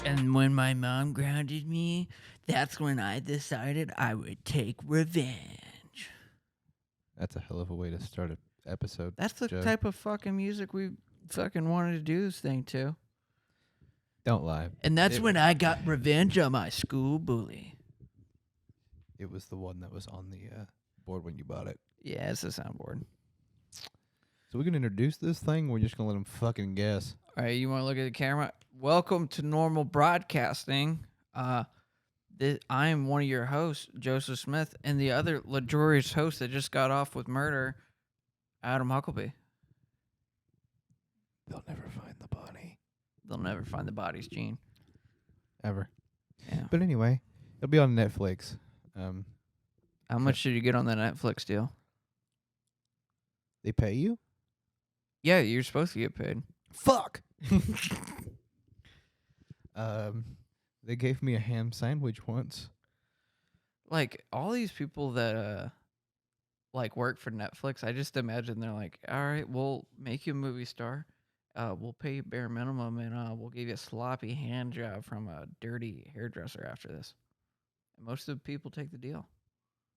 And when my mom grounded me, that's when I decided I would take revenge. That's a hell of a way to start an episode. That's the Joe. type of fucking music we fucking wanted to do this thing to. Don't lie. And that's when I got revenge on my school bully. It was the one that was on the board when you bought it. Yeah, it's a soundboard. So we can introduce this thing. We're just gonna let them fucking guess. All right, you want to look at the camera? Welcome to normal broadcasting. I am one of your hosts, Joseph Smith, and the other luxurious host that just got off with murder, Adam Huckleby. They'll never find the body. They'll never find the bodies, Gene. Ever. Yeah. But anyway, it'll be on Netflix. How much did you get on the Netflix deal? They pay you? Yeah, you're supposed to get paid. Fuck. They gave me a ham sandwich once. Like all these people that like work for Netflix, I just imagine they're like, all right, we'll make you a movie star. We'll pay you bare minimum, and we'll give you a sloppy hand job from a dirty hairdresser after this. And most of the people take the deal.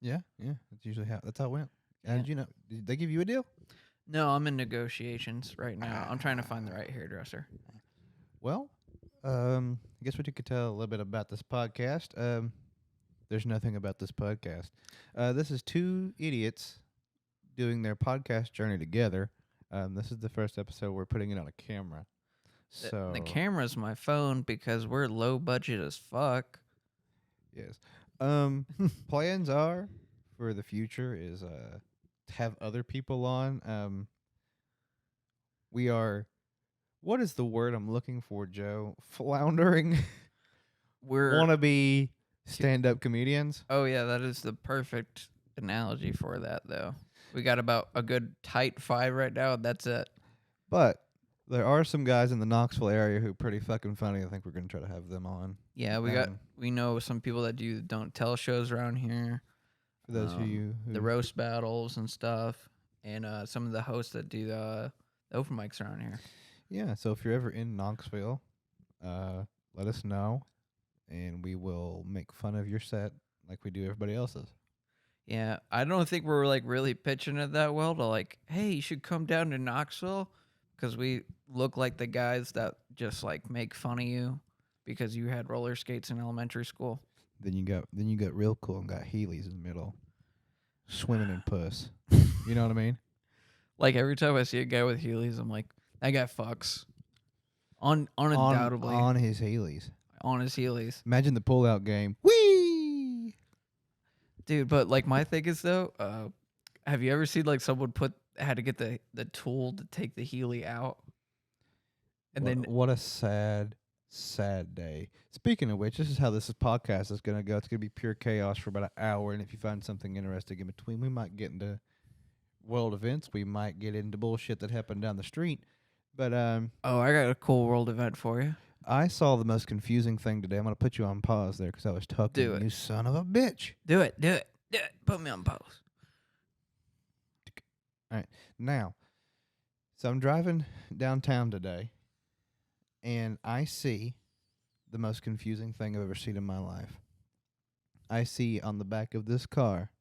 Yeah. That's usually that's how it went. Yeah. Did you know? Did they give you a deal? No, I'm in negotiations right now. I'm trying to find the right hairdresser. Well, I guess what you could tell a little bit about this podcast. There's nothing about this podcast. This is two idiots doing their podcast journey together. This is the first episode we're putting it on a camera. So The camera's my phone because we're low budget as fuck. yes. Plans are for the future is to have other people on. We are. What is the word I'm looking for, Joe? Floundering. We're Wannabe stand-up comedians. Oh yeah, that is the perfect analogy for that though. We got about a good tight 5 right now, and that's it. But there are some guys in the Knoxville area who are pretty fucking funny. I think we're going to try to have them on. Yeah, we know some people that do don't tell shows around here. For those who The roast battles and stuff, and some of the hosts that do the open mics around here. Yeah, so if you're ever in Knoxville, let us know, and we will make fun of your set like we do everybody else's. Yeah, I don't think we're like really pitching it that well to like, hey, you should come down to Knoxville because we look like the guys that just like make fun of you because you had roller skates in elementary school. Then you got real cool and got Heelys in the middle, swimming in puss. You know what I mean? Like every time I see a guy with Heelys, I'm like, that guy fucks. Undoubtedly. On his Heelys. On his Heelys. Imagine the pull-out game. Whee! Dude, but like my thing is though, have you ever seen like someone had to get the tool to take the Heely out? And What a sad day. Speaking of which, this is how this podcast is going to go. It's going to be pure chaos for about an hour, and if you find something interesting in between, we might get into world events. We might get into bullshit that happened down the street. But I got a cool world event for you. I saw the most confusing thing today. I'm going to put you on pause there because I was talking. Do it. You son of a bitch. Do it. Put me on pause. All right. Now, so I'm driving downtown today, and I see the most confusing thing I've ever seen in my life. I see on the back of this car,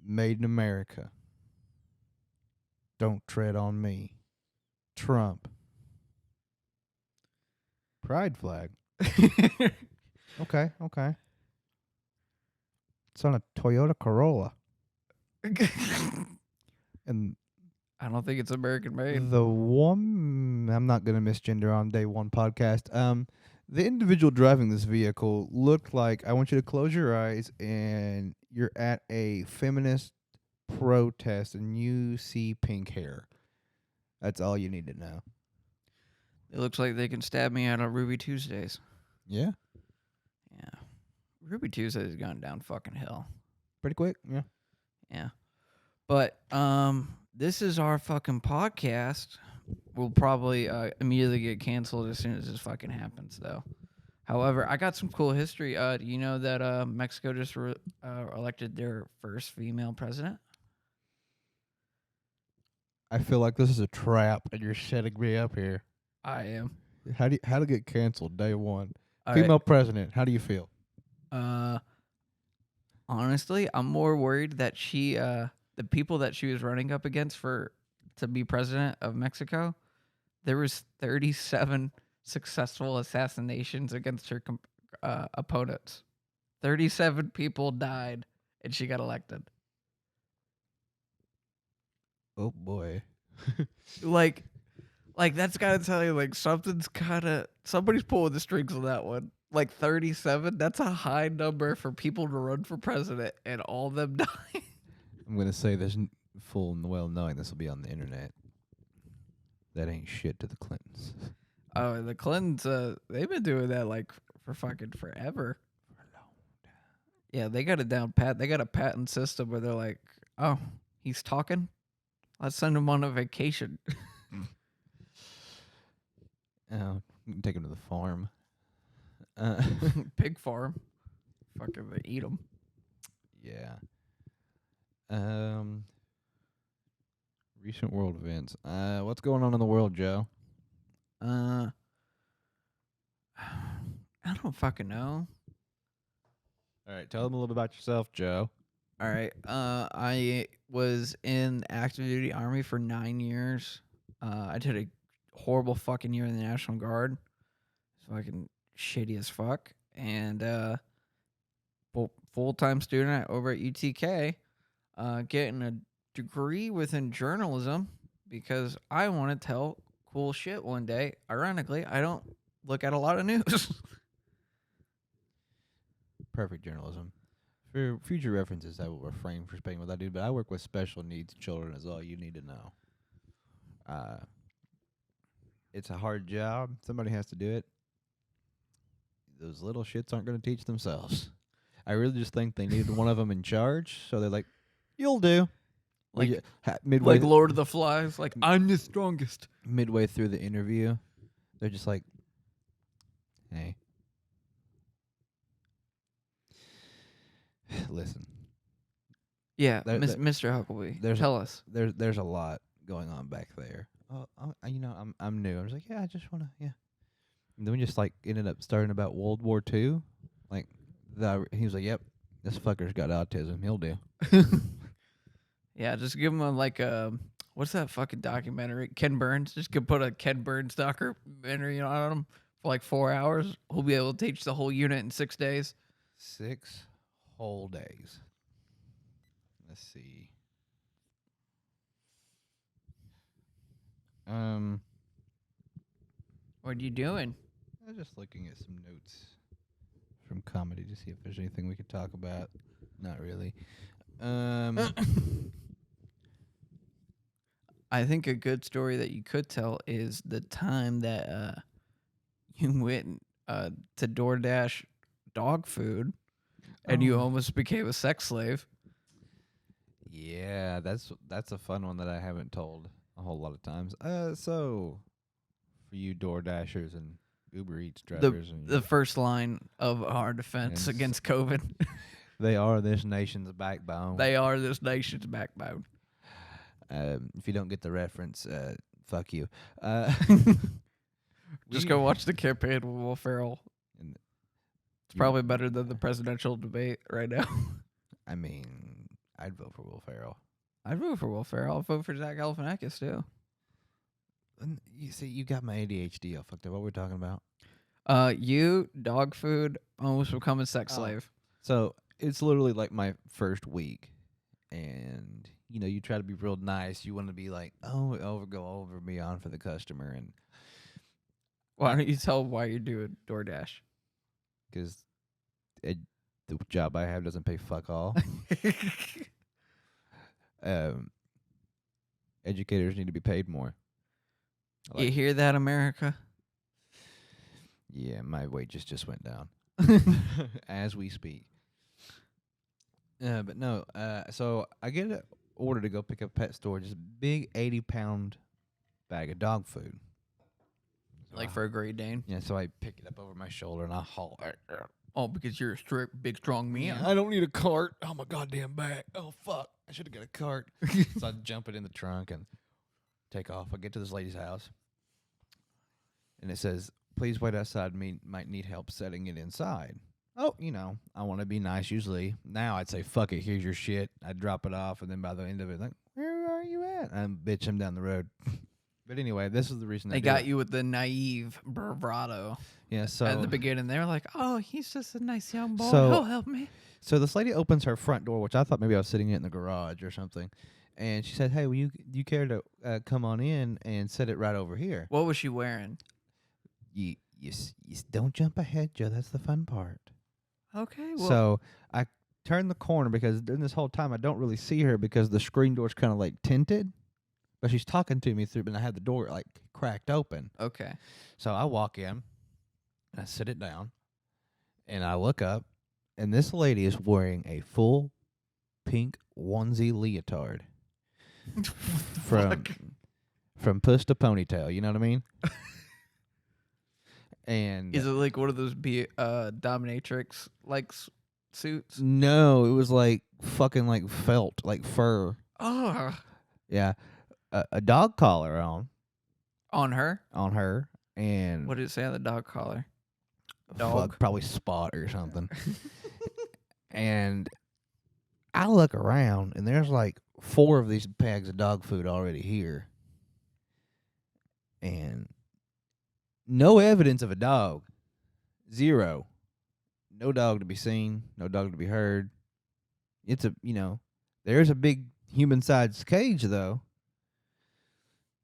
Made in America. Don't tread on me. Trump. Pride flag. Okay. It's on a Toyota Corolla. And I don't think it's American made. the one, I'm not going to misgender on day one podcast. The individual driving this vehicle looked like, I want you to close your eyes and you're at a feminist protest and you see pink hair. That's all you need to know. It looks like they can stab me out on Ruby Tuesdays. Yeah. Yeah. Ruby Tuesdays has gone down fucking hell. Pretty quick. Yeah. Yeah. But this is our fucking podcast. We'll probably immediately get canceled as soon as this fucking happens, though. However, I got some cool history. Do you know that Mexico just elected their first female president? I feel like this is a trap and you're setting me up here. I am. How to get canceled day one? All right. Female president. How do you feel? Uh, honestly, I'm more worried that the people that she was running up against for to be president of Mexico, there was 37 successful assassinations against her opponents. 37 people died, and she got elected. Oh boy. Like, that's gotta tell you, like somebody's pulling the strings on that one. Like 37, that's a high number for people to run for president, and all of them die. I'm gonna say there's full and well knowing this will be on the internet. That ain't shit to the Clintons. Oh, the Clintons, they've been doing that like for fucking forever. Yeah, they got it down pat. They got a patent system where they're like, oh, he's talking. Let's send him on a vacation. Oh, you can take him to the farm. Pig farm. Fucking they eat them. Yeah. Recent world events. What's going on in the world, Joe? I don't fucking know. All right, tell them a little bit about yourself, Joe. All right. I was in active duty army for 9 years. I did a horrible fucking year in the National Guard. It's fucking shitty as fuck. And full time student over at UTK, getting a degree within journalism because I want to tell cool shit one day. Ironically, I don't look at a lot of news. Perfect journalism. For future references, I will refrain from speaking what I do, but I work with special needs children is all you need to know. It's a hard job. Somebody has to do it. Those little shits aren't going to teach themselves. I really just think they needed one of them in charge, so they're like, "You'll do." Like, midway, like Lord of the Flies. Like, I'm the strongest. midway through the interview, they're just like, "Hey, listen, Yeah, There- there- Mr. Huckabee. there's- Tell us. there's a lot going on back there." Oh, I'm new. I was like, "Yeah, I just want to, yeah." And then we just like ended up starting about World War II. Like, he was like, "Yep, this fucker's got autism. He'll do." Yeah, just give him what's that fucking documentary? Ken Burns. Just could put a Ken Burns documentary on him for like 4 hours. He'll be able to teach the whole unit in 6 days. 6 whole days. Let's see. What are you doing? I was just looking at some notes from comedy to see if there's anything we could talk about. Not really. I think a good story that you could tell is the time that you went to DoorDash dog food and you almost became a sex slave. Yeah, that's a fun one that I haven't told a whole lot of times. So for you Door Dashers and Uber Eats drivers, The first line of our defense And against COVID. they are this nation's backbone. They are this nation's backbone. If you don't get the reference, fuck you. Just go watch the campaign with Will Ferrell. And It's probably better than the presidential debate right now. I mean, I'd vote for Will Ferrell. I'd vote for Will Ferrell. I'd vote for Zach Galifianakis too. And you see, you got my ADHD all fucked up. What we're talking about? You dog food almost become a sex Oh. slave. So it's literally like my first week, and you try to be real nice. You want to be like, go over beyond for the customer, and Why don't you tell why you're doing DoorDash? because the job I have doesn't pay fuck all. Educators need to be paid more. You hear that, America? Yeah, my wages just went down as we speak. But no, so I get an order to go pick up pet store, just a big 80-pound bag of dog food. Like for a Great Dane? Yeah, so I pick it up over my shoulder and I haul it. Oh, because you're a big, strong man. I don't need a cart. Oh, my goddamn bag. Oh, fuck. I should have got a cart. So I jump it in the trunk and take off. I get to this lady's house. and it says, "Please wait outside. Me might need help setting it inside." Oh, I want to be nice. Usually, now I'd say, "Fuck it, here's your shit." I'd drop it off, and then by the end of it, like, "Where are you at?" I'm bitch him down the road. But anyway, this is the reason I They do got it. you with the naive bravado Yeah. at the So, beginning. They were like, "Oh, he's just a nice young boy. so, He'll help me." so this lady opens her front door, which I thought maybe I was sitting in the garage or something, and she said, "Hey, will you care to come on in and set it right over here?" What was she wearing? You don't jump ahead, Joe. That's the fun part. Okay, well, So I turn the corner because during this whole time I don't really see her because the screen door's kind of like tinted, but she's talking to me through. And I had the door like cracked open, okay. so I walk in and I sit it down and I look up, and this lady is wearing a full pink onesie leotard from Fuck. from puss to ponytail. You know what I mean? And Is it like one of those dominatrix like suits? no, it was like fucking like felt, like fur. Oh, Yeah, a dog collar on her? on her, and What did it say on the dog collar? Dog. fuck, probably Spot or something. And I look around, and there's like 4 of these bags of dog food already here, and no evidence of a dog. 0. No dog to be seen. No dog to be heard. It's there's a big human-sized cage though.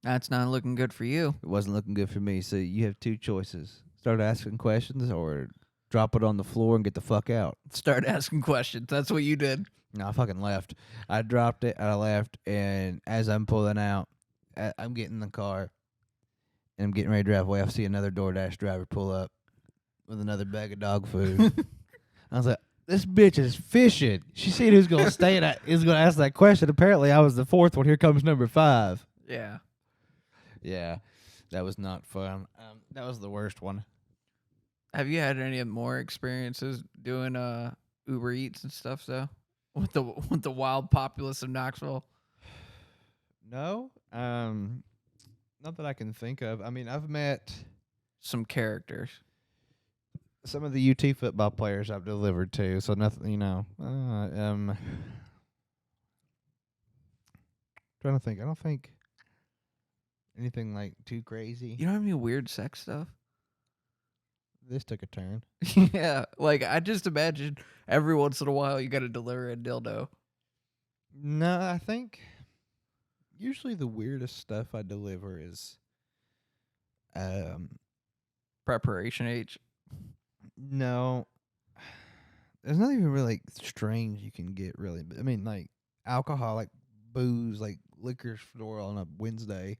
That's not looking good for you. It wasn't looking good for me. So you have 2 choices: start asking questions, or drop it on the floor and get the fuck out. Start asking questions. That's what you did. No, I fucking left. I dropped it. I left, and as I'm pulling out, I'm getting in the car, and I'm getting ready to drive away. I see another DoorDash driver pull up with another bag of dog food. I was like, "This bitch is fishing." She seen who's gonna stay at. Is gonna ask that question. Apparently, I was the 4th one. Here comes number 5. Yeah. Yeah, that was not fun. That was the worst one. Have you had any more experiences doing Uber Eats and stuff though? With the wild populace of Knoxville? No, not that I can think of. I mean, I've met Some characters. some of the UT football players I've delivered to, so nothing, trying to think. I don't think anything like too crazy. You don't have any weird sex stuff? This took a turn. Yeah. Like I just imagine every once in a while you gotta deliver a dildo. No, I think usually the weirdest stuff I deliver is, um, Preparation H. no, there's not even really like strange you can get really. But I mean, like alcohol, like booze, like liquor store on a Wednesday.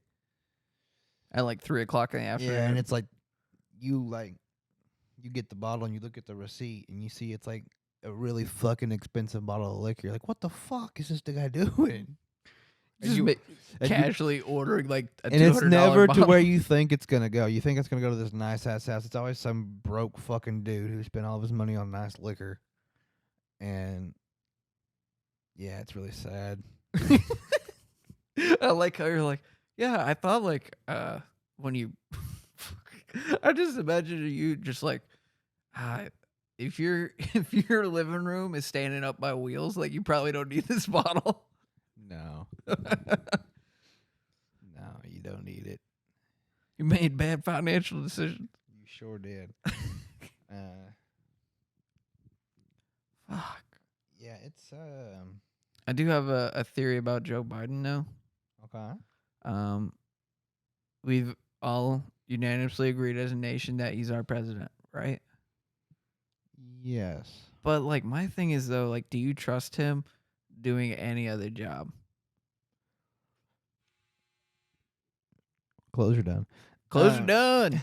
At like 3 o'clock in the afternoon. Yeah, and it's like you get the bottle and you look at the receipt and you see it's like a really fucking expensive bottle of liquor. You're like, what the fuck is this guy doing? just you- casually ordering like a And it's $200 never to bottle. where you think it's gonna go. You think it's gonna go to this nice ass house. It's always some broke fucking dude who spent all of his money on nice liquor. And yeah, it's really sad. I like how you're like, yeah, I thought like when you I just imagine you just like if your living room is standing up by wheels, like you probably don't need this bottle. No. No, you don't need it. You made bad financial decisions. You sure did. Fuck. Yeah, it's I do have a theory about Joe Biden though. okay. We've all unanimously agreed as a nation that he's our president, right? Yes. But like my thing is though, like, do you trust him doing any other job? Close are done. Close are done.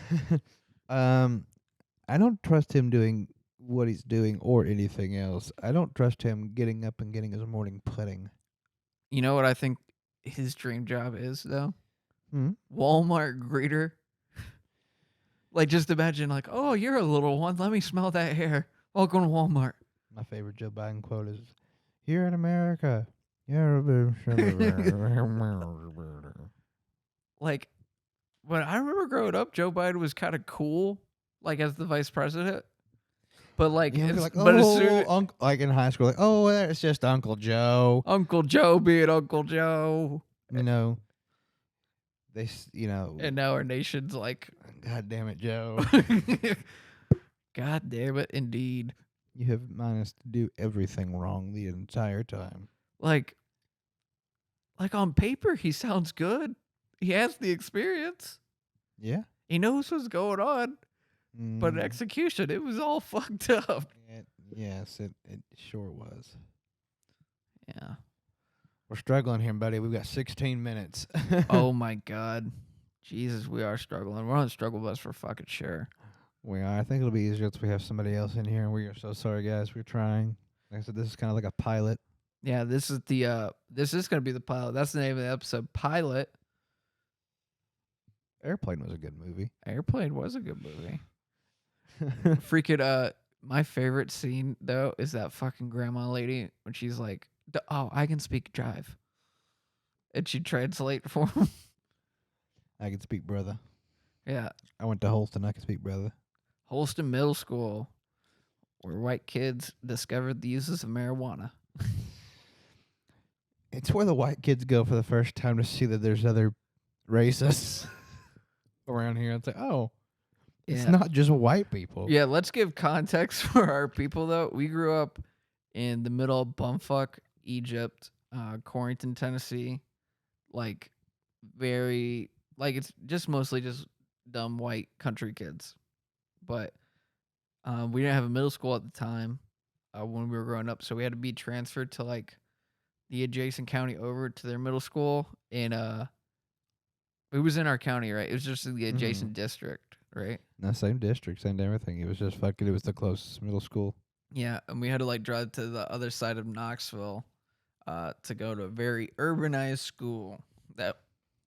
I don't trust him doing what he's doing or anything else. I don't trust him getting up and getting his morning pudding. You know what I think his dream job is though? Hmm? Walmart greeter. Like just imagine like, oh, you're a little one. Let me smell that hair. Welcome to Walmart. My favorite Joe Biden quote is, "Here in America, yeah." Like when I remember growing up, Joe Biden was kind of cool, like as the vice president. But like, You know, be like, as oh, soon like in high school, like, oh, it's just Uncle Joe. Uncle Joe being Uncle Joe, You know, and now our nation's like, God damn it, Joe. God damn it, indeed. You have managed to do everything wrong the entire time. Like, on paper, he sounds good. He has the experience. Yeah. He knows what's going on. But in Mm, execution, it was all fucked up. yes, it sure was. Yeah. We're struggling here, buddy. We've got 16 minutes. Oh my God. Jesus, we are struggling. We're on the struggle bus for fucking sure. We are. I think it'll be easier if we have somebody else in here. And we are so sorry, guys. We're trying. Like I said, this is kind of like a pilot. Yeah, this is gonna be the pilot. That's the name of the episode. Pilot. Airplane was a good movie. Airplane was a good movie. Freaking my favorite scene though is that fucking grandma lady when she's like, "Oh, I can speak jive," and she translate for him. I can speak, brother. Yeah, I went to Holston. I can speak, brother. Holston Middle School, where white kids discovered the uses of marijuana. It's where the white kids go for the first time to see that there's other races around here. It's like, oh, it's Yeah. not just white people. Yeah, let's give context for our people though. We grew up in the middle of bumfuck Egypt, Corrington, Tennessee. Like very like it's just mostly just dumb white country kids. But we didn't have a middle school at the time when we were growing up, so we had to be transferred to like the adjacent county over to their middle school and it was in our county, right? It was just in the adjacent district, right? No, same district, same everything. It was just fucking. It was the closest middle school. Yeah, and we had to like drive to the other side of Knoxville to go to a very urbanized school that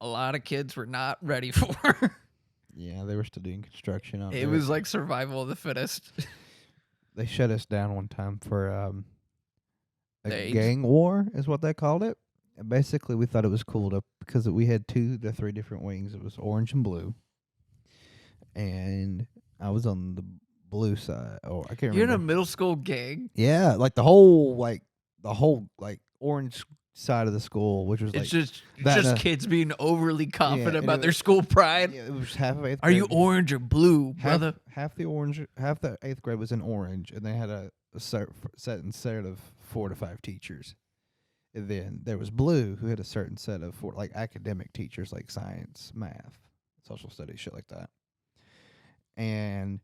a lot of kids were not ready for. Yeah, they were still doing construction on it. It was like survival of the fittest. They shut us down one time for The a AIDS? gang war, is what they called it. And basically, we thought it was cool because we had 2 to 3 different wings. It was orange and blue, and I was on the blue side. Oh, I can't You're in a remember. middle school gang. Yeah, like the whole orange side of the school, which was It's like just that and kids being overly confident and about it their was- school pride. yeah, it was half of 8th Are you grade. orange or blue, brother? Half the 8th grade was in orange, and they had a certain set of 4 to 5 teachers. And then there was blue, who had a certain set of 4 like academic teachers, like science, math, social studies, shit like that. And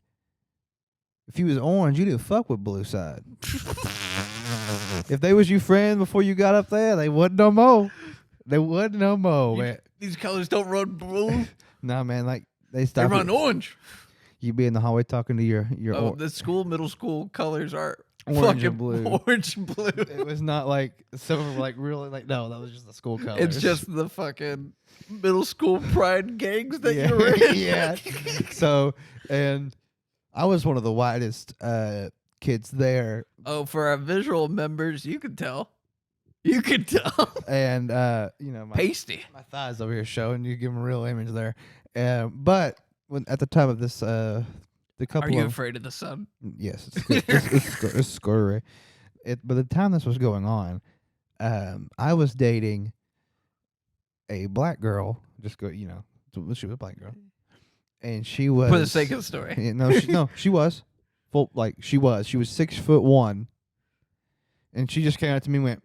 if you was orange, you didn't fuck with blue side. If they was your friend before you got up there, they wasn't no more. They wasn't no more, man. These colors don't run blue. Nah, man, like they They stopped. run orange. You be in the hallway talking to your Oh, the middle school colors are Orange fucking and blue. Orange and blue. It was not like some of like really like no, that was just the school colors. It's just the fucking middle school pride gangs that yeah, you're in. yeah. So and I was one of the whitest kids there, Oh, for our visual members, you can tell. You can tell. and my Pasty. my thighs over here showing. You give them a real image there, but when at the time of this the couple Are you of afraid of the sun? yes, it's scary. By the time this was going on, I was dating a black girl. Just go, she was a black girl, and she was For the sake of the story. Yeah, she was full. Like she was 6'1", and she just came out to me and went.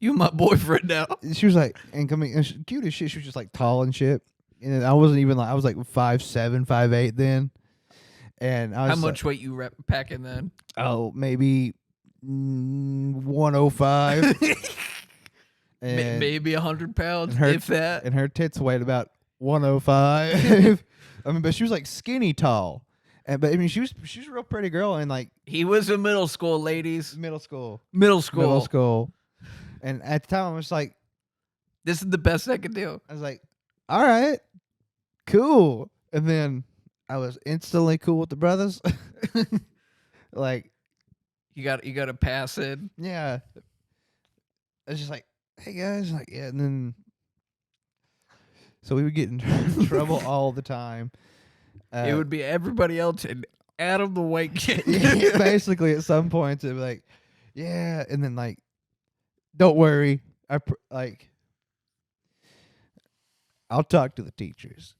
You my boyfriend now. She was like, and coming, and cute as shit. She was just like tall and shit, and I wasn't even like I was like 5'7", 5'8" then. And I was How much weight you packing then? maybe 105. And, Maybe 100 pounds, and her- if that. and her tits weighed about 105. I mean, but she was like skinny tall. But I mean, she was a real pretty girl in like He was in middle school, ladies. middle school. Middle school. And at the time, I was like, This is the best I could do. all right, cool. And then I was instantly cool with the brothers. Like, You got to pass in. yeah. I was just like, hey guys, like, yeah. And then So we would get in trouble all the time. It would be everybody else and Adam the white kid. Basically, at some points, it'd be like, yeah, and then like, don't worry, I'll talk to the teachers.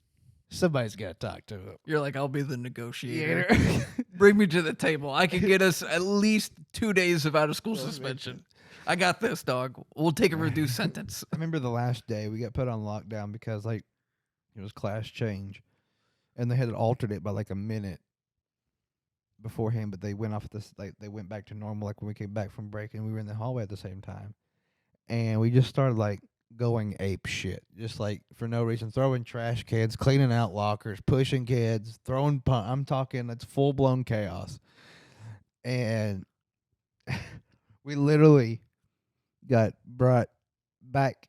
Somebody's got to talk to them. You're like, I'll be the negotiator. Bring me to the table. I can get us at least 2 days of out of school suspension. I got this, dog. We'll take a reduced sentence. I remember the last day we got put on lockdown because like it was class change, and they had altered it by like a minute beforehand, but they went off this like they went back to normal like when we came back from break, and we were in the hallway at the same time, and we just started like going ape shit, just like for no reason, throwing trash cans, cleaning out lockers, pushing kids, throwing I'm talking it's full blown chaos, and we literally got brought back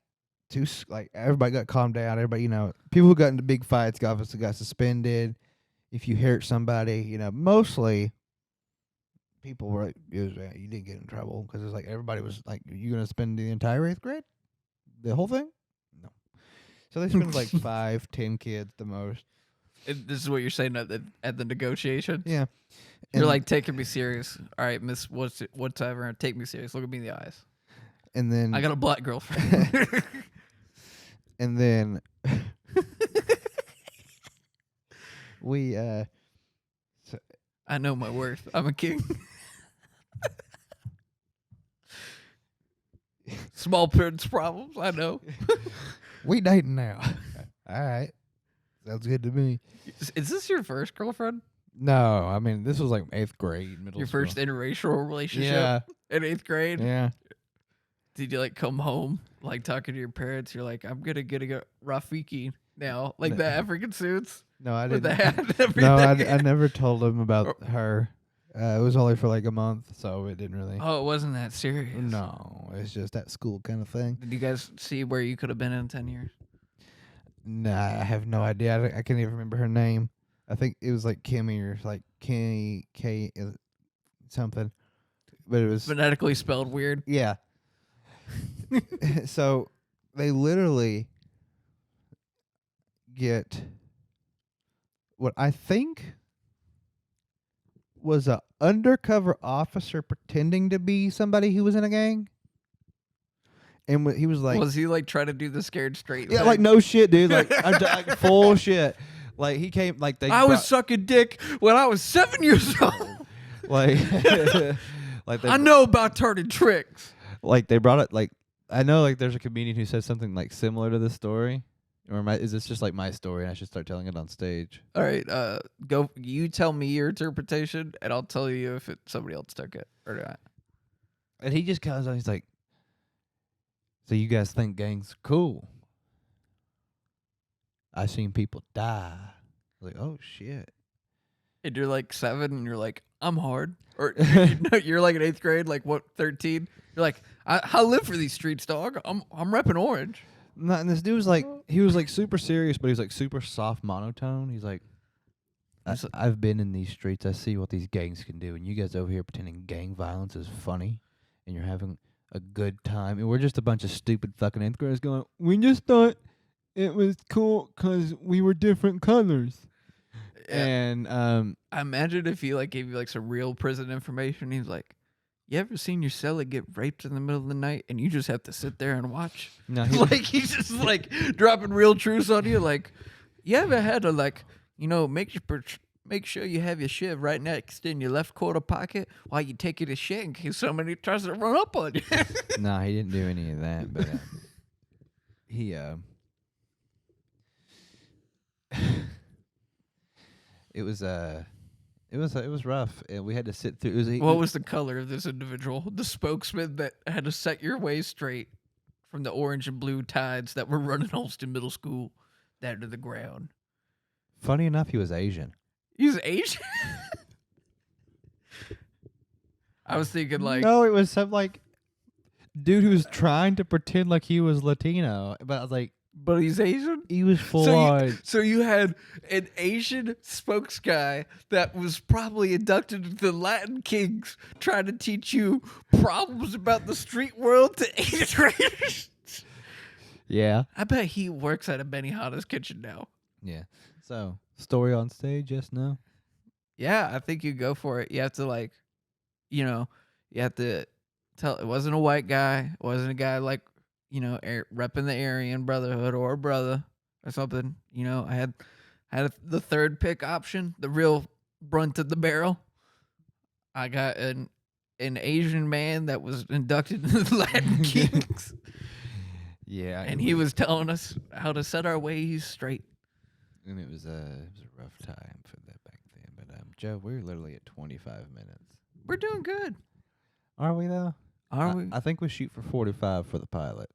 to like everybody got calmed down. Everybody, people who got into big fights got suspended. If you hurt somebody, mostly people were like, you didn't get in trouble because it's like everybody was like, you gonna spend the entire 8th grade, the whole thing? No. So they spent like 5-10 kids the most. This is what you're saying at the negotiation. Yeah, you're like taking me serious. All right, Miss, whatever. Take me serious. Look at me in the eyes. And then I got a black girlfriend. and then we I know my worth. I'm a king. Small prince problems. I know. We dating now. All right, sounds good to me. Is this your first girlfriend? No, I mean this was like 8th grade, middle Your school. first interracial relationship? Yeah. In 8th grade? Yeah. Did you like come home, like talking to your parents? You're like, I'm gonna get a Rafiki now, like the African suits. No, I with didn't. The hat and everything. No, I never told him about her. It was only for like a month, so it didn't really. Oh, it wasn't that serious. No, it's just that school kind of thing. Did you guys see where you could have been in 10 years? Nah, I have no idea. I can't even remember her name. I think it was like Kimmy or like Kenny K something, but it was Phonetically spelled weird. Yeah. So they literally get what I think was a undercover officer pretending to be somebody who was in a gang. And he was like, was he like trying to do the scared straight? yeah, thing? like no shit, dude. Like, like full shit. Like he came, like they. I was sucking dick when I was 7 years old. Like, like I know about turning tricks. Like they brought it. Like I know, like there's a comedian who said something like similar to this story. Or is this just like my story and I should start telling it on stage? All right, go. You tell me your interpretation, and I'll tell you if somebody else took it or not. And he just comes on. He's like, "So you guys think gangs are cool? I seen people die." Like, oh shit. And you're like 7, and you're like, I'm hard. Or you're like in 8th grade, like what, 13? You're like, I live for these streets, dog. I'm repping orange. No, and this dude was like, he was like super serious, but he was like super soft monotone. He's like, I've been in these streets. I see what these gangs can do. And you guys over here pretending gang violence is funny and you're having a good time. And we're just a bunch of stupid fucking 8th graders going, we just thought it was cool because we were different colors. Yeah. And I imagine if he like gave you like some real prison information. He's like, you ever seen your cellie get raped in the middle of the night and you just have to sit there and watch? No, like he's just like dropping real truths on you. Like, you ever had to like, make sure you have your shit right next in your left quarter pocket while you take it a shit in case somebody tries to run up on you. No, he didn't do any of that, but he it was rough, and we had to sit through. What was the color of this individual? The spokesman that had to set your way straight from the orange and blue tides that were running Holston Middle School down to the ground. Funny enough, he was Asian. He's Asian? I was thinking like... No, it was some like dude who was trying to pretend like he was Latino, but I was like... But he's Asian? He was full on. So you had an Asian spokes guy that was probably inducted into the Latin Kings trying to teach you problems about the street world to 8th graders. Yeah. I bet he works at a Benihana's kitchen now. Yeah. So, story on stage, yes, no? Yeah, I think you go for it. You have to like, you know, you have to tell it wasn't a white guy, it wasn't a guy like, repping the Aryan Brotherhood or a brother or something. I had the third pick option, the real brunt of the barrel. I got an Asian man that was inducted into the Latin Kings, Yeah. and he was telling us how to set our ways straight. And it was a rough time for that back then. But Joe, we're literally at 25 minutes. We're doing good. Are we though? Are we? I think we shoot for 45 for the pilot.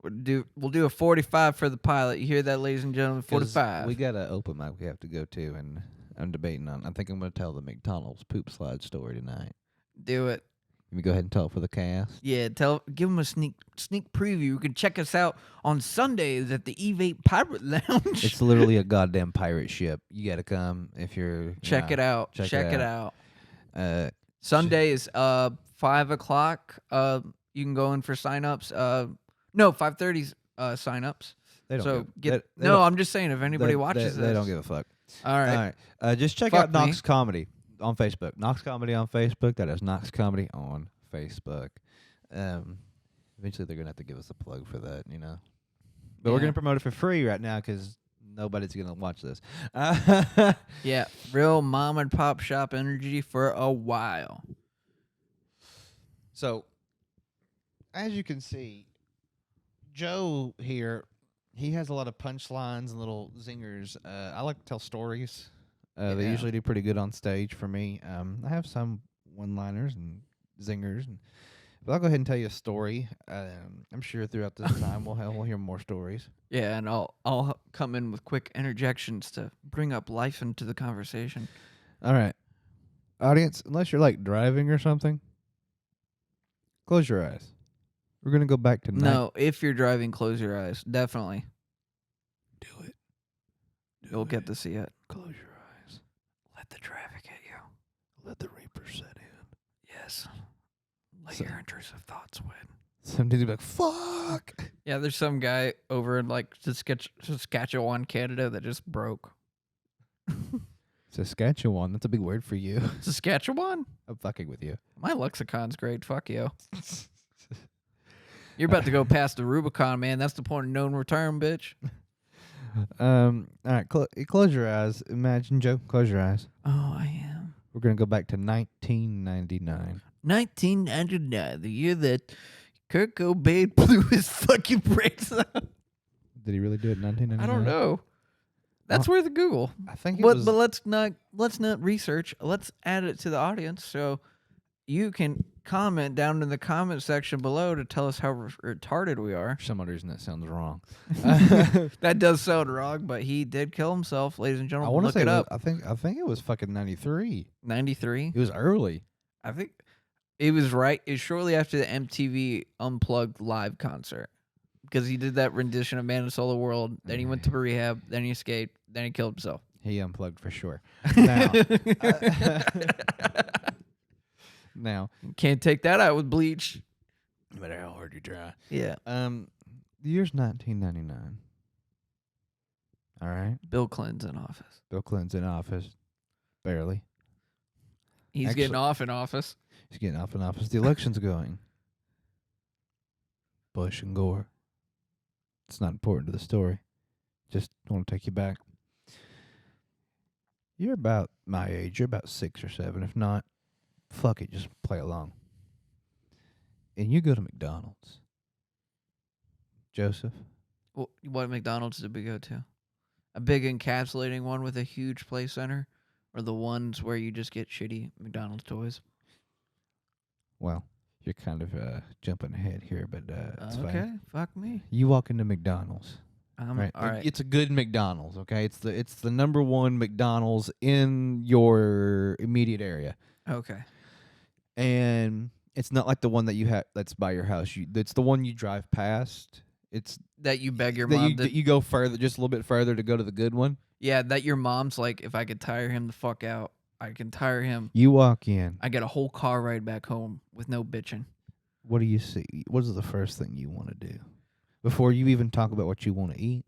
We'll do a 45 for the pilot. You hear that, ladies and gentlemen? 45. We got an open mic we have to go to, and I'm debating on. I think I'm going to tell the McDonald's poop slide story tonight. Do it. Let me go ahead and tell it for the cast. Yeah, give them a sneak preview. You can check us out on Sundays at the Eve8 Pirate Lounge. It's literally a goddamn pirate ship. You got to come if you're. Check it out. Check it out. Sunday is 5:00. You can go in for signups. No, 5:30 signups. They don't so give, I'm just saying if anybody watches this, they don't give a fuck. All right. Just check out Knox Comedy on Facebook. Knox Comedy on Facebook. That is Knox Comedy on Facebook. Eventually, they're gonna have to give us a plug for that, But we're gonna promote it for free right now because nobody's gonna watch this. Yeah, real mom and pop shop energy for a while. So, as you can see, Joe here, he has a lot of punchlines and little zingers. I like to tell stories. They usually do pretty good on stage for me. I have some one-liners and zingers, but I'll go ahead and tell you a story. I'm sure throughout this time we'll hear more stories. Yeah, and I'll come in with quick interjections to bring up life into the conversation. All right, audience, unless you're like driving or something, close your eyes. We're gonna go back to No, if you're driving, close your eyes. Definitely. Do it. You'll get to see it. Close your eyes. Let the traffic hit you. Let the reaper set in. Yes. Let your intrusive thoughts win. Some dude's like, fuck. Yeah, there's some guy over in like Saskatchewan, Canada that just broke. Saskatchewan, that's a big word for you. Saskatchewan? I'm fucking with you. My lexicon's great. Fuck you. You're about to go past the Rubicon, man. That's the point of no return, bitch. All right, close your eyes. Imagine, Joe, close your eyes. Oh, I am. We're going to go back to 1999. 1999, the year that Kurt Cobain blew his fucking brains out. Did he really do it in 1999? I don't know. That's worth a Google. I think it but, was... But let's not research. Let's add it to the audience so you can comment down in the comment section below to tell us how retarded we are. For some odd reason, that sounds wrong. That does sound wrong, but he did kill himself, ladies and gentlemen. I want to Look say it up. I think it was fucking 93. 93. It was early. I think it was right. It was shortly after the MTV Unplugged live concert because he did that rendition of Man of Solar World. Then he went to rehab. Then he escaped. Then he killed himself. He unplugged for sure. Now, can't take that out with bleach. no matter how hard you try. Yeah. The year's 1999. All right. Bill Clinton's in office. Bill Clinton's in office. Barely. He's getting off in office. He's getting off in office. The election's going. Bush and Gore. It's not important to the story. Just want to take you back. You're about my age. You're about 6 or 7. If not, fuck it. Just play along. And you go to McDonald's. Joseph? What McDonald's did we go to? A big encapsulating one with a huge play center? Or the ones where you just get shitty McDonald's toys? Well, you're kind of jumping ahead here, but it's fine. Okay, fuck me. You walk into McDonald's. Right. All right. It's a good McDonald's, okay? It's the number one McDonald's in your immediate area. Okay. And it's not like the one that you have that's by your house. It's the one you drive past. It's that you beg your mom that you go further, just a little bit further to go to the good one. Yeah, that your mom's like, if I could tire him the fuck out, I can tire him. You walk in. I get a whole car ride back home with no bitching. What do you see? What is the first thing you want to do? before you even talk about what you want to eat,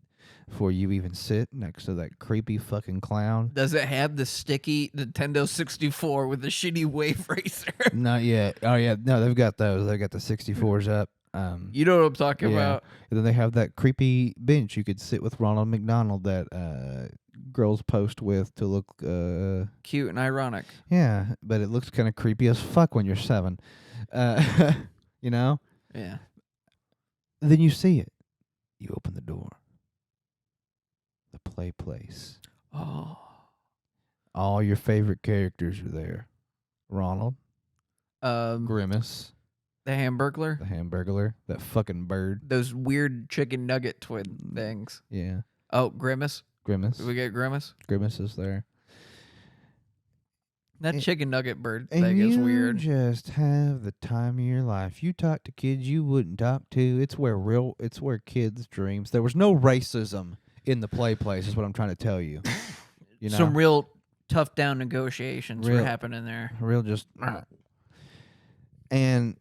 before you even sit next to that creepy fucking clown. Does it have the sticky Nintendo 64 with the shitty wave racer? Not yet. Oh yeah, no, they've got those. They've got the 64s up. You know what I'm talking Yeah. about. And then they have that creepy bench you could sit with Ronald McDonald that girls post with to look Cute and ironic. yeah, but it looks kind of creepy as fuck when you're 7. Uh you know? Yeah. Then you see it. You open the door. The play place. Oh. All your favorite characters are there. Ronald, Grimace, The Hamburglar. the Hamburglar, that fucking bird. Those weird chicken nugget twin things. Yeah. Oh, Grimace. Grimace. Did we get Grimace? Grimace is there. That And- chicken nugget bird And thing you is weird. just have the time of your life. You talk to kids you wouldn't talk to. It's where kids' dreams. There was no racism in the play place, is what I'm trying to tell you. You know, Some real tough down negotiations were Real- happening there. real just. And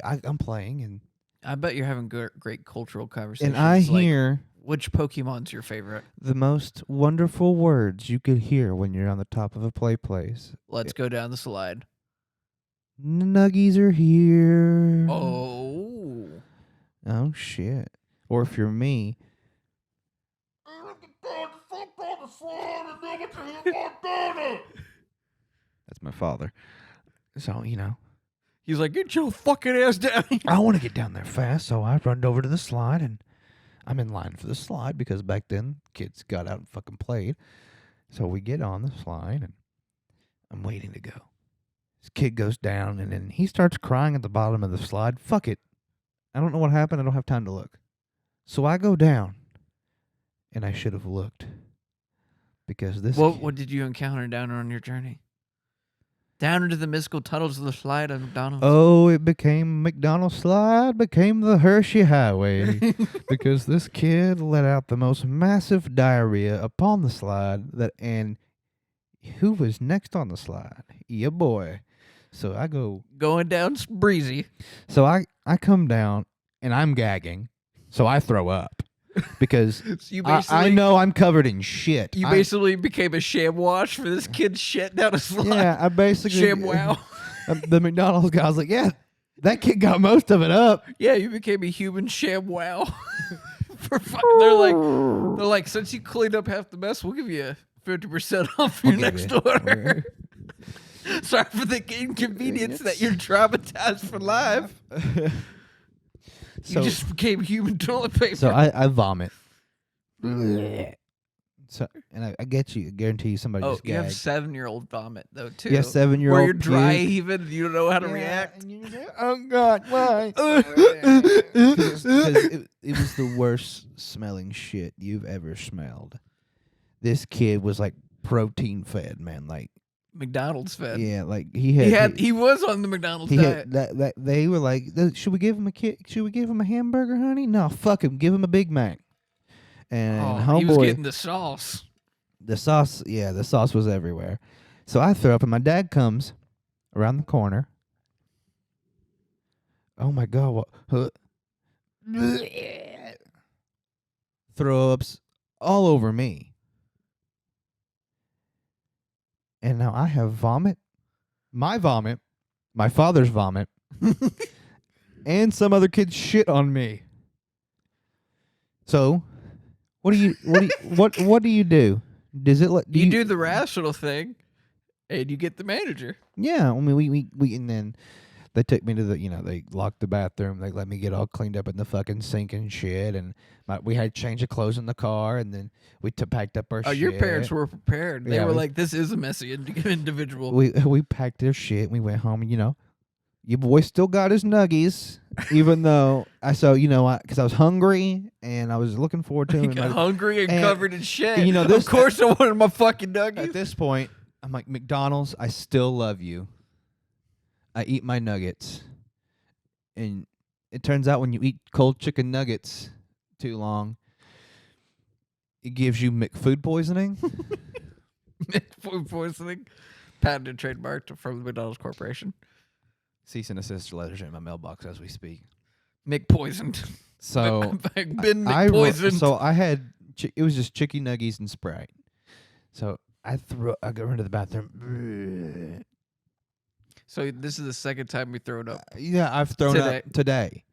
I'm playing, and I bet you're having great cultural conversations. I like, hear which Pokemon's your favorite? the most wonderful words you could hear when you're on the top of a play place. Let's go down the slide. Nuggies are here. Oh. Oh shit. Or if you're me, that's my father. So, He's like, get your fucking ass down. I want to get down there fast, so I run over to the slide, and I'm in line for the slide because back then kids got out and fucking played. So we get on the slide, and I'm waiting to go. This kid goes down, and then he starts crying at the bottom of the slide. Fuck it. I don't know what happened. I don't have time to look. So I go down, and I should have looked. Because this What did you encounter down on your journey? Down into the mystical tunnels of the slide at McDonald's. Oh, it became McDonald's slide, became the Hershey Highway. Because this kid let out the most massive diarrhea upon the slide and who was next on the slide? Yeah, boy. So I go. Going down breezy. So I come down, and I'm gagging. So I throw up. Because So you I know I'm covered in shit. You basically became a sham wash for this kid's shit down a slide. Yeah, I basically. Sham wow. The McDonald's guy was like, yeah, that kid got most of it up. Yeah, you became a human sham wow. They're like, since you cleaned up half the mess, we'll give you 50% off your I'll give next you- order. Sorry for the inconvenience that you're traumatized for life. You just became human toilet paper. So I vomit. So and I get you, guarantee you somebody just you have gagged. 7-year-old vomit though too. Yeah, 7-year-old where you're dry kid. even, and you don't know how to react. And you're like, oh God, why? Because it was the worst smelling shit you've ever smelled. This kid was like protein fed, man. Like McDonald's fed. yeah, like he was on the McDonald's he diet. had that they were like, should we give him a hamburger, honey? No, fuck him. Give him a Big Mac. And he was homeboy, getting the sauce. the sauce was everywhere. So I throw up, and my dad comes around the corner. Oh my God! Throw ups all over me. And now I have vomit, my father's vomit, and some other kid's shit on me. So, what do you do? Does it let You do the rational thing, and you get the manager. Yeah, I mean we and then they took me to they locked the bathroom. They let me get all cleaned up in the fucking sink and shit, and we had to change of clothes in the car, and then we packed up our shit. Oh, your parents were prepared. They Yeah, were we- like, "This is a messy individual." We packed their shit. And we went home. And, your boy still got his nuggies, even though because I was hungry and I was looking forward to You it. got hungry and covered in shit. and Of course, I wanted my fucking At nuggies. this point, I'm like, McDonald's, I still love you. I eat my nuggets. And it turns out when you eat cold chicken nuggets too long, it gives you food poisoning. Food poisoning, patented trademarked from the McDonald's Corporation. Cease and desist letters are in my mailbox as we speak. Mick poisoned. So I've been poisoned. so I had it was just chicken nuggies and Sprite. So I go into the bathroom. So this is the second time we throw it up Yeah, I've thrown today. up today.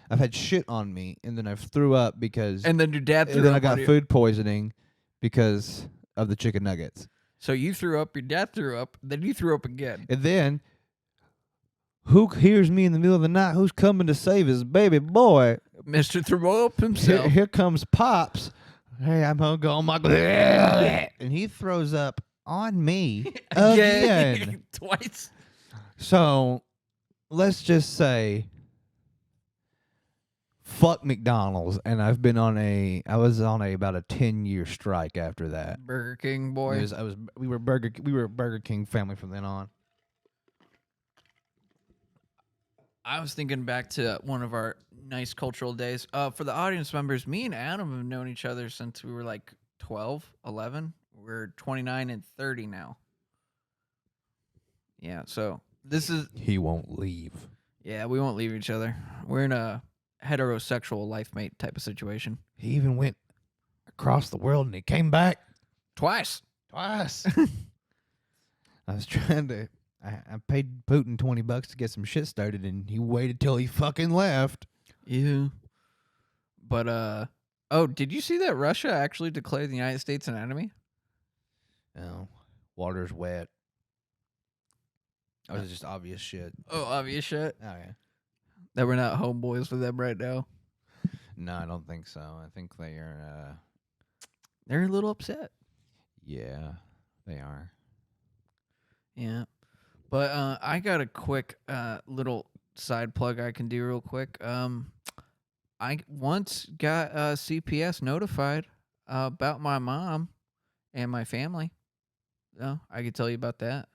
I've had shit on me, and then I've threw up because, And then your dad and threw then I up on got you. food poisoning because of the chicken nuggets. So you threw up, your dad threw up, then you threw up again. And then, who hears me in the middle of the night? Who's coming to save his baby boy? Mr. Throw Up Here, himself. here comes Pops. Hey, I'm gonna go on my and he throws up on me again. Twice. So let's just say, fuck McDonald's, and I was on about a 10-year strike after that. Burger King boy. We were a Burger King family from then on. I was thinking back to one of our nice cultural days. For the audience members, me and Adam have known each other since we were like 12, 11. We're 29 and 30 now. Yeah, so this is... He won't leave. Yeah, we won't leave each other. We're in a heterosexual life mate type of situation. He even went across the world and he came back Twice. I was trying to. I paid Putin $20 to get some shit started, and he waited till he fucking left. Yeah. But, oh, did you see that Russia actually declared the United States an enemy? Oh, water's wet. Oh, it's just obvious shit. Oh, obvious shit. Oh, yeah. That we're not homeboys with them right now. No, I don't think so. I think they are, They're a little upset. yeah, they are. Yeah. But I got a quick little side plug I can do real quick. I once got CPS notified about my mom and my family. No, I could tell you about that.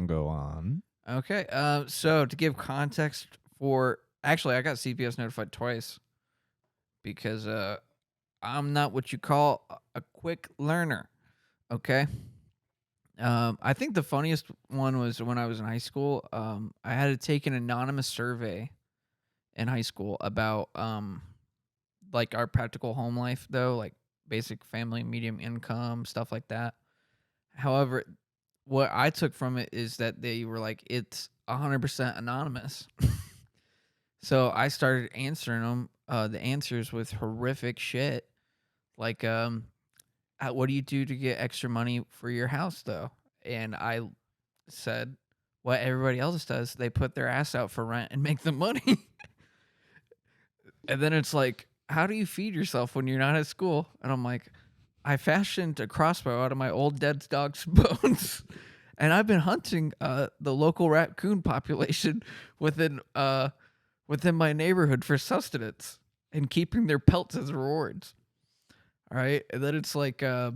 Go on. Okay. So to give context for... Actually, I got CPS notified twice because I'm not what you call a quick learner. Okay. I think the funniest one was when I was in high school. I had to take an anonymous survey in high school about like our practical home life, though, like basic family, medium income, stuff like that. However, what I took from it is that they were like, it's 100% anonymous. So I started answering them, the answers with horrific shit. Like, what do you do to get extra money for your house, though? And I said, what everybody else does, they put their ass out for rent and make the money. And then it's like, how do you feed yourself when you're not at school? And I'm like, I fashioned a crossbow out of my old dead dog's bones. And I've been hunting the local raccoon population within my neighborhood for sustenance and keeping their pelts as rewards. All right. And then it's like, where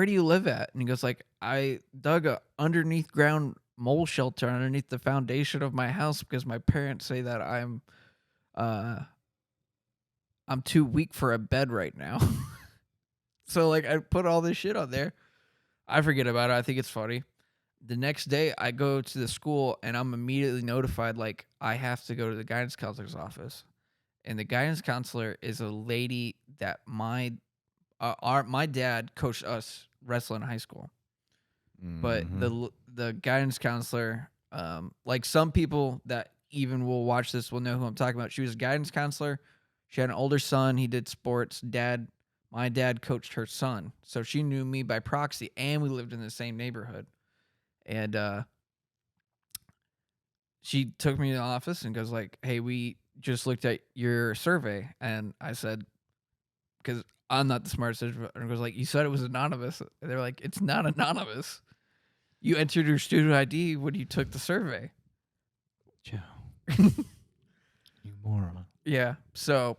do you live at? And he goes like, I dug a underneath ground mole shelter underneath the foundation of my house because my parents say that I'm too weak for a bed right now. So like I put all this shit on there. I forget about it. I think it's funny. The next day I go to the school and I'm immediately notified like I have to go to the guidance counselor's office. And the guidance counselor is a lady that my dad coached us wrestling in high school. But the guidance counselor, like some people that even will watch this will know who I'm talking about. She was a guidance counselor. She had an older son. He did sports. My dad coached her son. So she knew me by proxy, and we lived in the same neighborhood. And she took me to the office and goes like, hey, we just looked at your survey. And I said, because I'm not the smartest, and goes like, you said it was anonymous. And they're like, it's not anonymous. You entered your student ID when you took the survey. Joe. You moron. Yeah. So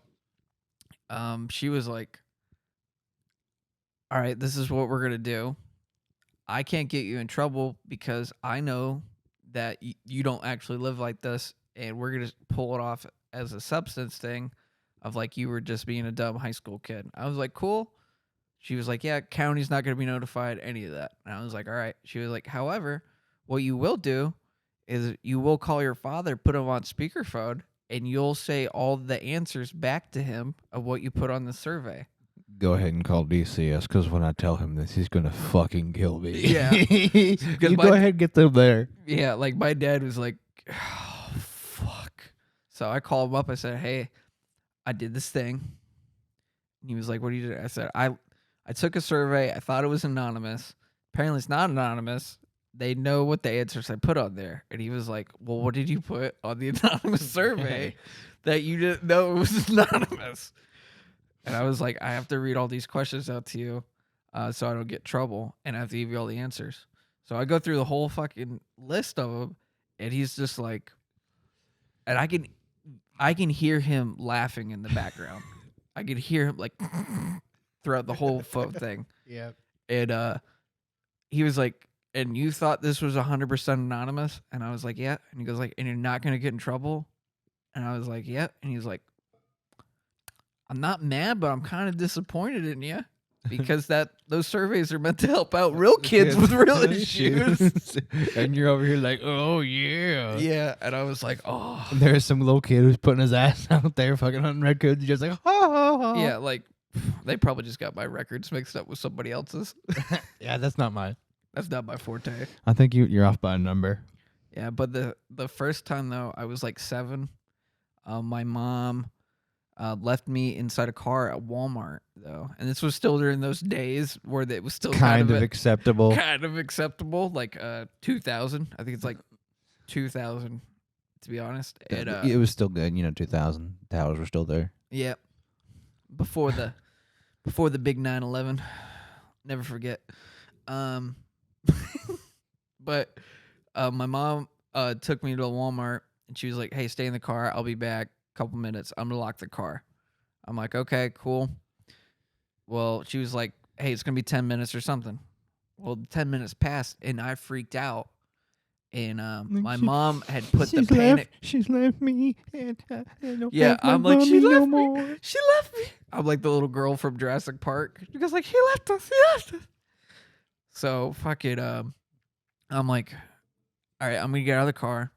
she was like, all right, this is what we're going to do. I can't get you in trouble because I know that you don't actually live like this, and we're going to pull it off as a substance thing of like you were just being a dumb high school kid. I was like, cool. She was like, yeah, county's not going to be notified, any of that. And I was like, all right. She was like, however, what you will do is you will call your father, put him on speakerphone, and you'll say all the answers back to him of what you put on the survey. Go ahead and call DCS, because when I tell him this, he's gonna fucking kill me. Yeah. You go ahead and get them there. Yeah, like my dad was like, oh, fuck. So I called him up. I said, hey, I did this thing. And he was like, what did you do? I said, I took a survey. I thought it was anonymous. Apparently it's not anonymous. They know what the answers I put on there. And he was like, well, what did you put on the anonymous survey that you didn't know it was anonymous? And I was like, I have to read all these questions out to you so I don't get in trouble, and I have to give you all the answers. So I go through the whole fucking list of them, and he's just like, and I can hear him laughing in the background. I could hear him like throughout the whole thing. Yeah. And he was like, and you thought this was 100% anonymous? And I was like, yeah. And he goes like, and you're not gonna get in trouble? And I was like, yeah. And he's like, I'm not mad, but I'm kind of disappointed in you because those surveys are meant to help out real kids with real issues. And you're over here like, oh yeah. Yeah, and I was like, oh. And there's some little kid who's putting his ass out there fucking hunting raccoons, just like, ha. Yeah, like they probably just got my records mixed up with somebody else's. Yeah, that's not mine. That's not my forte. I think you're off by a number. Yeah, but the first time though, I was like 7. My mom left me inside a car at Walmart though, and this was still during those days where it was still kind of acceptable. Kind of acceptable, like 2000. I think it's like 2000, to be honest. And, it was still good, 2000. Towers were still there. Yeah, before the big 9/11, never forget. But my mom took me to Walmart, and she was like, "Hey, stay in the car. I'll be back. Couple minutes. I'm gonna lock the car." I'm like, okay, cool. Well, she was like, hey, it's gonna be 10 minutes or something. Well, 10 minutes passed, and I freaked out. And my mom had put the panic. She's left me. And yeah, I'm like, she left me. She left me. I'm like the little girl from Jurassic Park. She goes like, he left us. He left us. So fuck it. I'm like, all right, I'm gonna get out of the car.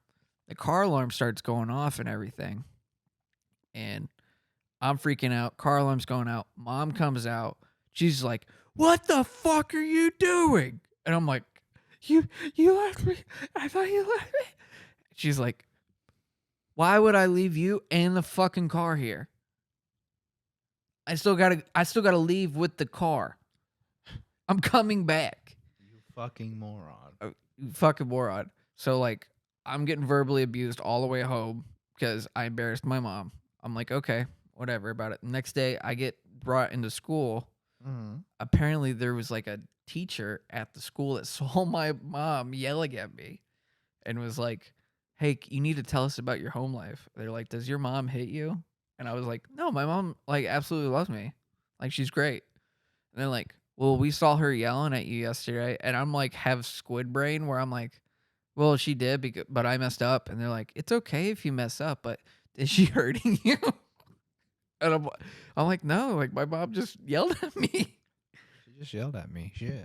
The car alarm starts going off and everything. And I'm freaking out. Car alarm's going out. Mom comes out. She's like, what the fuck are you doing? And I'm like, you left me. I thought you left me. She's like, why would I leave you and the fucking car here? I still gotta leave with the car. I'm coming back. You fucking moron. You fucking moron. So like, I'm getting verbally abused all the way home because I embarrassed my mom. I'm like, okay, whatever about it. Next day, I get brought into school. Mm-hmm. Apparently, there was like a teacher at the school that saw my mom yelling at me and was like, hey, you need to tell us about your home life. They're like, does your mom hate you? And I was like, no, my mom like absolutely loves me. Like, she's great. And they're like, well, we saw her yelling at you yesterday. And I'm like, have squid brain where I'm like, well, she did, but I messed up. And they're like, it's okay if you mess up, but is she hurting you? And I'm like, no, like my mom just yelled at me. She just yelled at me. Shit,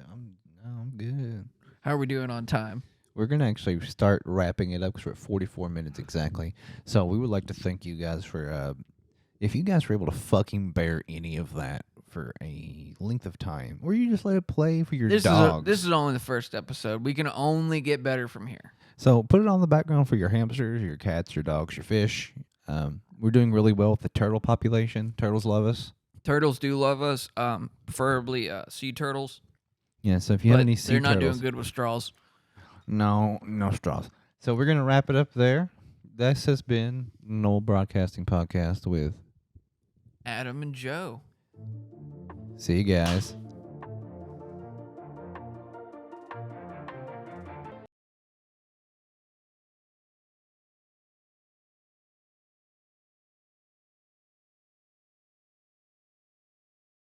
I'm good. How are we doing on time? We're going to actually start wrapping it up because we're at 44 minutes exactly. So we would like to thank you guys for, if you guys were able to fucking bear any of that for a length of time, or you just let it play for your dogs. This is only the first episode. We can only get better from here. So put it on the background for your hamsters, your cats, your dogs, your fish. We're doing really well with the turtle population. Turtles love us. Turtles do love us, preferably sea turtles. Yeah, so if you have any sea turtles. They're not turtles, doing good with straws. No straws. So we're going to wrap it up there. This has been Knoll Broadcasting Podcast with Adam and Joe. See you guys.